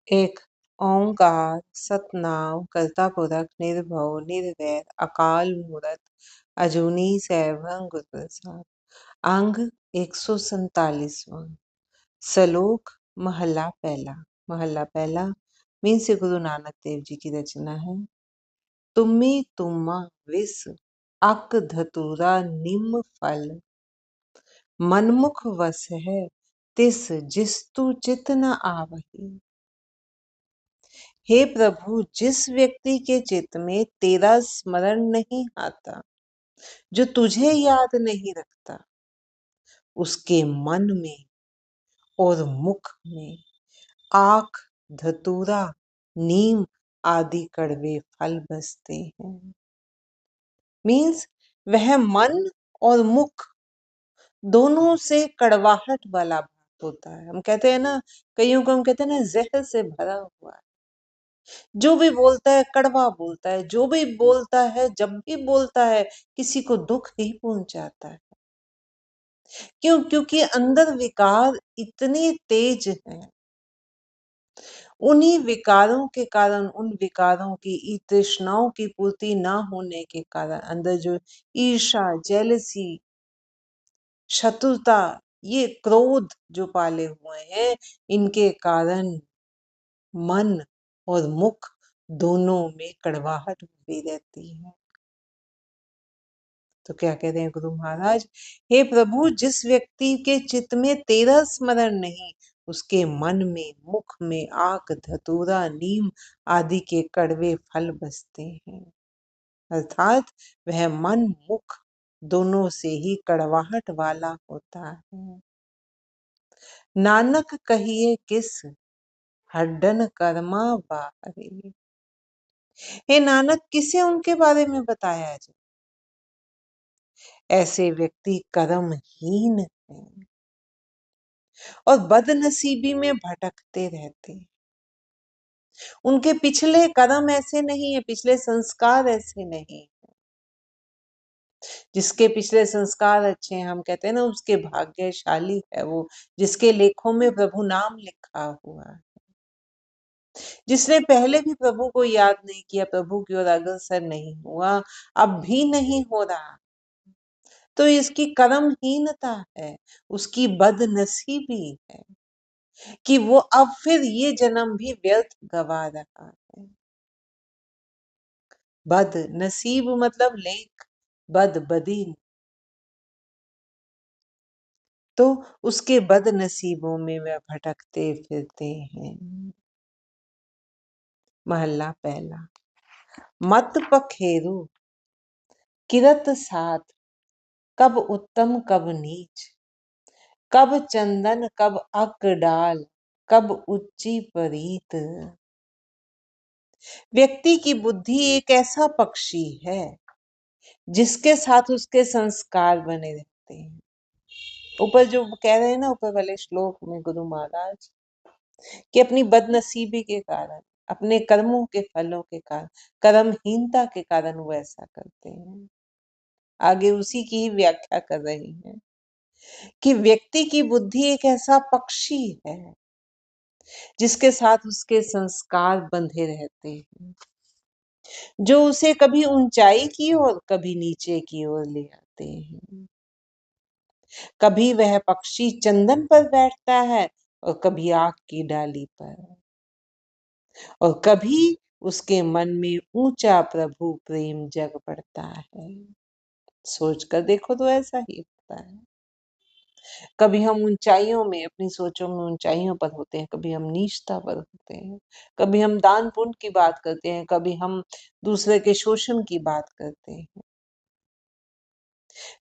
एक ओंकार सतनाम करता पुरख निर्भव निर्वैर अकाल मूरत अजूनी सैभं गुर प्रसाद। अंग 147वां। सलोक महला पहला मीन से गुरु नानक देव जी की रचना है। तुम्ही तुम्मा विस अक धतूरा निम फल मनमुख वस है तिस जिस्तु चित न आवही। हे प्रभु, जिस व्यक्ति के चित्त में तेरा स्मरण नहीं आता, जो तुझे याद नहीं रखता, उसके मन में और मुख में आख, धतूरा, नीम आदि कड़वे फल बसते हैं। मीन्स वह मन और मुख दोनों से कड़वाहट वाला भाव होता है। हम कहते हैं ना, कईयों को हम कहते हैं ना, जहर से भरा हुआ है। जो भी बोलता है कड़वा बोलता है, जो भी बोलता है, जब भी बोलता है किसी को दुख ही पहुंचाता है। क्यों? क्योंकि अंदर विकार इतने तेज हैं। उन्हीं विकारों के कारण, उन विकारों की तृष्णाओं की पूर्ति ना होने के कारण अंदर जो ईर्षा, जेलसी, शत्रुता, ये क्रोध जो पाले हुए हैं, इनके कारण मन और मुख दोनों में कड़वाहट हुई रहती है। तो क्या कहते हैं गुरु महाराज, हे प्रभु, जिस व्यक्ति के चित्त में तेरा स्मरण नहीं, उसके मन में, मुख में आक, धतूरा, नीम आदि के कड़वे फल बसते हैं। अर्थात वह मन मुख दोनों से ही कड़वाहट वाला होता है। नानक कहिए किस हड्डन कर्मा बाहरी। हे नानक, किसे उनके बारे में बताया जाए? ऐसे व्यक्ति कर्महीन हैं और बदनसीबी में भटकते रहते हैं। उनके पिछले कर्म ऐसे नहीं है, पिछले संस्कार ऐसे नहीं है। जिसके पिछले संस्कार अच्छे हैं, हम कहते हैं ना, उसके भाग्यशाली है वो, जिसके लेखों में प्रभु नाम लिखा हुआ है। जिसने पहले भी प्रभु को याद नहीं किया, प्रभु की ओर अग्रसर नहीं हुआ, अब भी नहीं हो रहा, तो इसकी कर्महीनता है, उसकी बदनसीबी है कि वो अब फिर ये जन्म भी व्यर्थ गवा रहा है। बदनसीब मतलब लेख, बदी, तो उसके बदनसीबों में वह भटकते फिरते हैं। महला पहला। मत पखेरु किरत साथ, कब उत्तम कब नीच, कब चंदन कब अक डाल, कब उच्ची परीत। व्यक्ति की बुद्धि एक ऐसा पक्षी है जिसके साथ उसके संस्कार बने रहते हैं। ऊपर जो कह रहे हैं ना, ऊपर वाले श्लोक में गुरु महाराज, कि अपनी बदनसीबी के कारण, अपने कर्मों के फलों के कारण, कर्महीनता के कारण वो ऐसा करते हैं। आगे उसी की ही व्याख्या कर रही हैं कि व्यक्ति की बुद्धि एक ऐसा पक्षी है जिसके साथ उसके संस्कार बंधे रहते हैं, जो उसे कभी ऊंचाई की ओर, कभी नीचे की ओर ले आते हैं। कभी वह पक्षी चंदन पर बैठता है और कभी आग की डाली पर, और कभी उसके मन में ऊंचा प्रभु प्रेम जग पड़ता है। सोच कर देखो तो ऐसा ही होता है। कभी हम ऊंचाइयों में, अपनी सोचों में ऊंचाइयों पर होते हैं, कभी हम नीचता पर होते हैं, कभी हम दान पुण्य की बात करते हैं, कभी हम दूसरे के शोषण की बात करते हैं,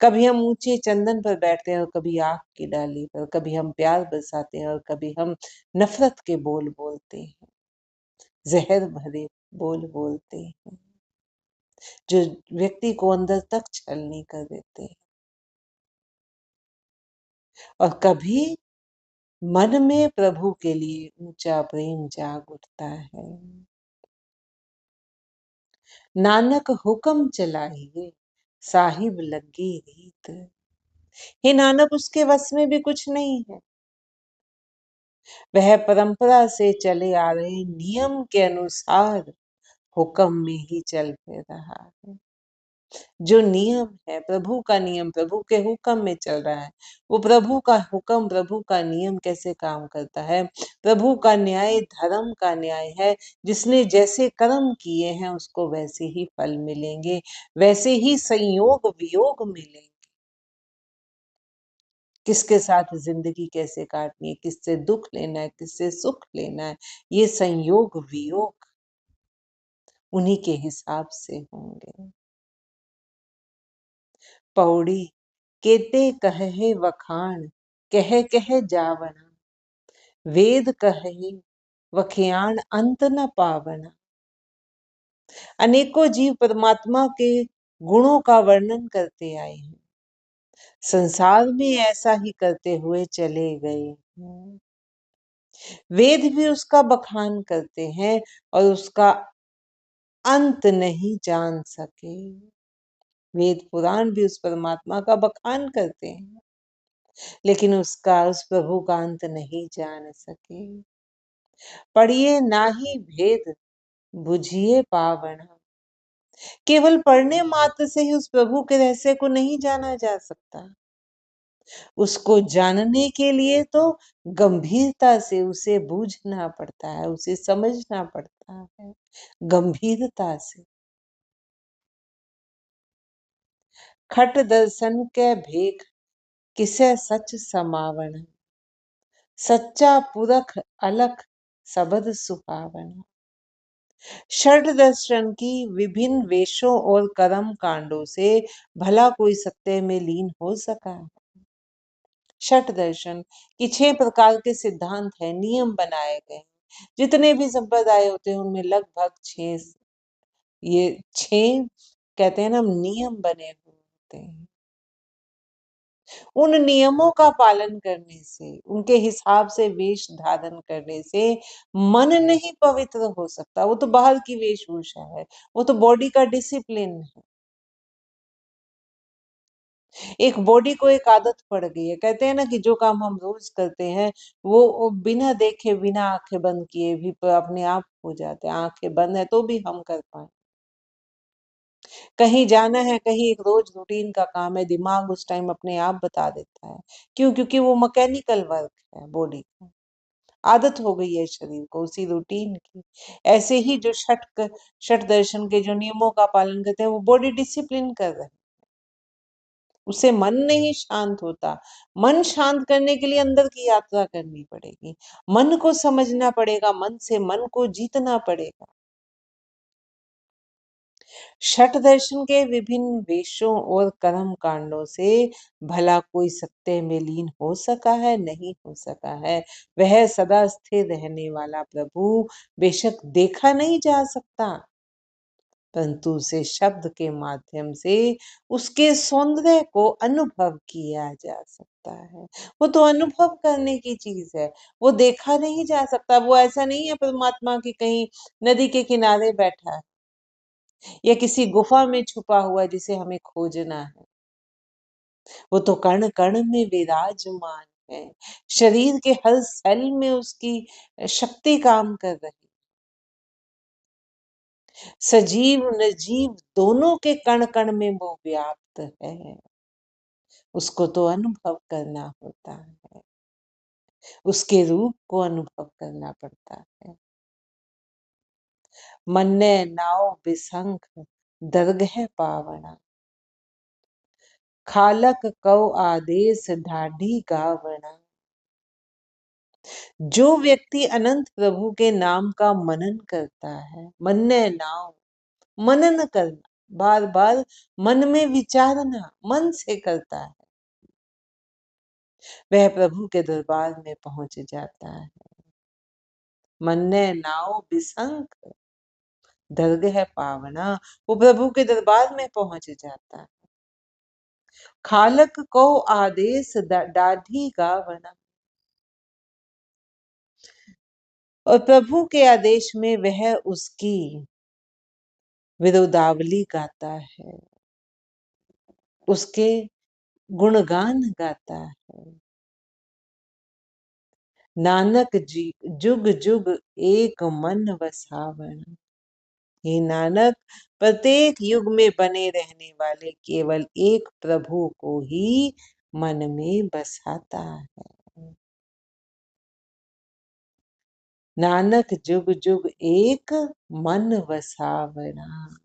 कभी हम ऊंचे चंदन पर बैठते हैं और कभी आग की डाली पर, कभी हम प्यार बरसाते हैं और कभी हम नफरत के बोल बोलते हैं, जहर भरे बोल बोलते हैं, जो व्यक्ति को अंदर तक छलनी कर देते हैं। और कभी मन में प्रभु के लिए ऊंचा प्रेम जाग उठता है। नानक हुक्म चलाइए साहिब लगी रीत। हे नानक, उसके वश में भी कुछ नहीं है। वह परंपरा से चले आ रहे नियम के अनुसार हुक्म में ही चल फिर रहा है। जो नियम है प्रभु का नियम, प्रभु के हुक्म में चल रहा है। वो प्रभु का हुक्म, प्रभु का नियम कैसे काम करता है? प्रभु का न्याय धर्म का न्याय है। जिसने जैसे कर्म किए हैं उसको वैसे ही फल मिलेंगे, वैसे ही संयोग वियोग मिलेंगे। किसके साथ जिंदगी कैसे काटनी है, किससे दुख लेना है, किससे सुख लेना है, ये संयोग वियोग उन्हीं के हिसाब से होंगे। पौड़ी केते कहे वखाण, कह कह जावना, वेद कहे वखियाण अंत न पावना। अनेकों जीव परमात्मा के गुणों का वर्णन करते आए हैं, संसार में ऐसा ही करते हुए चले गए हैं। वेद भी उसका बखान करते हैं और उसका अंत नहीं जान सके। वेद पुराण भी उस परमात्मा का बखान करते हैं, लेकिन उस प्रभु का अंत नहीं जान सके। पढ़िए नाही भेद बुझिए पावना। केवल पढ़ने मात्र से ही उस प्रभु के रहस्य को नहीं जाना जा सकता। उसको जानने के लिए तो गंभीरता से उसे बूझना पड़ता है, उसे समझना पड़ता है गंभीरता से। खट दर्शन के भेख किसे सच समावण, सच्चा पुरख अलख सबद सुहावना। षड दर्शन की विभिन्न वेशों और कर्म कांडों से भला कोई सत्य में लीन हो सका है? षट दर्शन की 6 प्रकार के सिद्धांत है, नियम बनाए गए। जितने भी संप्रदाय होते हैं उनमें लगभग 6, ये 6 कहते हैं ना, नियम बने हुए होते हैं। उन नियमों का पालन करने से, उनके हिसाब से वेश धारण करने से मन नहीं पवित्र हो सकता। वो तो बाहर की वेशभूषा है, वो तो बॉडी का डिसिप्लिन है। एक बॉडी को एक आदत पड़ गई है। कहते हैं ना कि जो काम हम रोज करते हैं वो बिना देखे, बिना आंखें बंद किए भी अपने आप हो जाते हैं। आंखें बंद है तो भी हम कर पाए। कहीं जाना है, कहीं एक रोज रूटीन का काम है, दिमाग उस टाइम अपने आप बता देता है। क्यों? क्योंकि वो मैकेनिकल वर्क है बॉडी का, आदत हो गई है शरीर को उसी रूटीन की। ऐसे ही जो छठ दर्शन के जो नियमों का पालन करते हैं वो बॉडी डिसिप्लिन कर रहे हैं, उससे मन नहीं शांत होता। मन शांत करने के लिए अंदर की यात्रा करनी पड़ेगी, मन को समझना पड़ेगा, मन से मन को जीतना पड़ेगा। छठ दर्शन के विभिन्न वेशों और कर्म कांडों से भला कोई सत्य में लीन हो सका है? नहीं हो सका है। वह सदा स्थिर रहने वाला प्रभु बेशक देखा नहीं जा सकता, परंतु उसे शब्द के माध्यम से उसके सौंदर्य को अनुभव किया जा सकता है। वो तो अनुभव करने की चीज है, वो देखा नहीं जा सकता। वो ऐसा नहीं है परमात्मा की कहीं नदी के किनारे बैठा है या किसी गुफा में छुपा हुआ जिसे हमें खोजना है। वो तो कण कण में विराजमान है, शरीर के हर सेल में उसकी शक्ति काम कर रही, सजीव निर्जीव दोनों के कण कण में वो व्याप्त है। उसको तो अनुभव करना होता है, उसके रूप को अनुभव करना पड़ता है। मन्ने नाव बिसंख दरगह पावना, खालक कौ आदेश ढाढ़ी गावना। जो व्यक्ति अनंत प्रभु के नाम का मनन करता है, मन्ने नाव, मनन करना, बार बार मन में विचारना, मन से करता है, वह प्रभु के दरबार में पहुंच जाता है। मन्ने नाव बिसंख दरगह पावना, वो प्रभु के दरबार में पहुंच जाता है। खालक को आदेश दाढ़ी गावना, और प्रभु के आदेश में वह उसकी विरोधावली गाता है, उसके गुणगान गाता है। नानक जी जुग जुग एक मन वसावना। हे नानक, प्रत्येक युग में बने रहने वाले केवल एक प्रभु को ही मन में बसाता है। नानक जुग जुग एक मन वसावना।